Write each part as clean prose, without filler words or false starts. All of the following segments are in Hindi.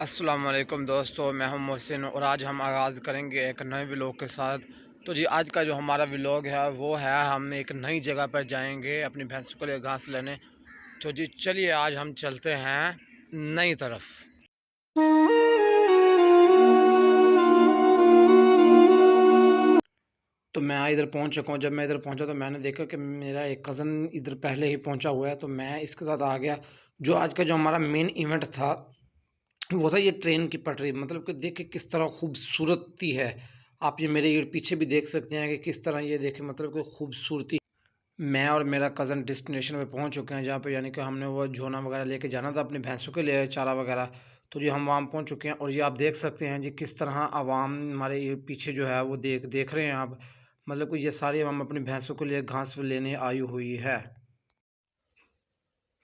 अस्सलाम वालेकुम दोस्तों, मैं हूं मोहसिन और आज हम आगाज़ करेंगे एक नए व्लॉग के साथ। तो जी आज का जो हमारा व्लॉग है वो है हम एक नई जगह पर जाएंगे अपनी भैंसों के लिए घास लेने। तो जी चलिए आज हम चलते हैं नई तरफ। तो मैं इधर पहुंच चुका हूं। जब मैं इधर पहुंचा तो मैंने देखा कि मेरा एक कज़न इधर पहले ही पहुंचा हुआ है, तो मैं इसके साथ आ गया। जो आज का जो हमारा मेन इवेंट था वो था ये ट्रेन की पटरी। मतलब कि देखिए किस तरह खूबसूरती है। आप ये मेरे ये पीछे भी देख सकते हैं कि किस तरह ये देखें, मतलब कि खूबसूरती। मैं और मेरा कज़न डेस्टिनेशन पे पहुंच चुके हैं, जहाँ पे यानी कि हमने वो झोना वगैरह लेके जाना था अपनी भैंसों के लिए, चारा वगैरह। तो जी हम वहाँ पहुंच चुके हैं और ये आप देख सकते हैं जी किस तरह आवाम हमारे ये पीछे जो है वो देख देख रहे हैं आप। मतलब कि ये सारी आवाम अपनी भैंसों के लिए घास लेने आई हुई है।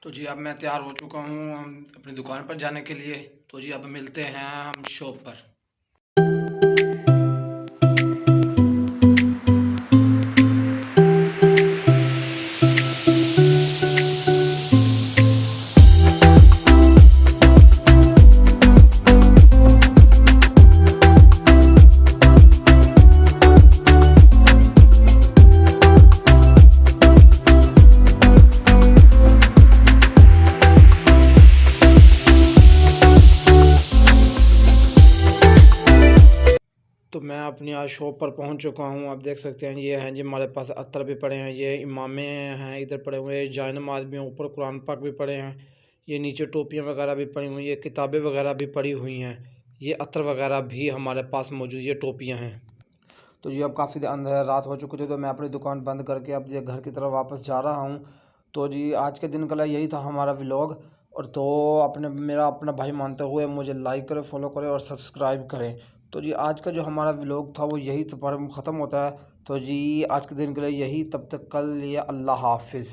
तो जी अब मैं तैयार हो चुका हूँ अपनी दुकान पर जाने के लिए। तो जी अब मिलते हैं हम शॉप पर। तो मैं अपनी आज शॉप पर पहुंच चुका हूं। आप देख सकते हैं ये हैं जी हमारे पास अत्तर भी पड़े हैं, ये इमामे हैं इधर पड़े हुए हैं, जाय नमाज भी हैं, ऊपर कुरान पाक भी पड़े हैं, ये नीचे टोपियां वगैरह भी पड़ी हुई हैं, ये किताबें वगैरह भी पड़ी हुई हैं, ये अत्तर वगैरह भी हमारे पास मौजूद, ये टोपियां हैं। तो जी अब काफ़ी अंधेर रात हो चुकी थी, तो मैं अपनी दुकान बंद करके अब ये घर की तरफ वापस जा रहा हूँ। तो जी आज के दिन का यही था हमारा व्लॉग। और तो अपने मेरा अपना भाई मानते हुए मुझे लाइक करें, फॉलो करें और सब्सक्राइब करें। तो जी आज का जो हमारा व्लॉग था वो यही पर ख़त्म होता है। तो जी आज के दिन के लिए यही, तब तक कल, या अल्लाह हाफिज़।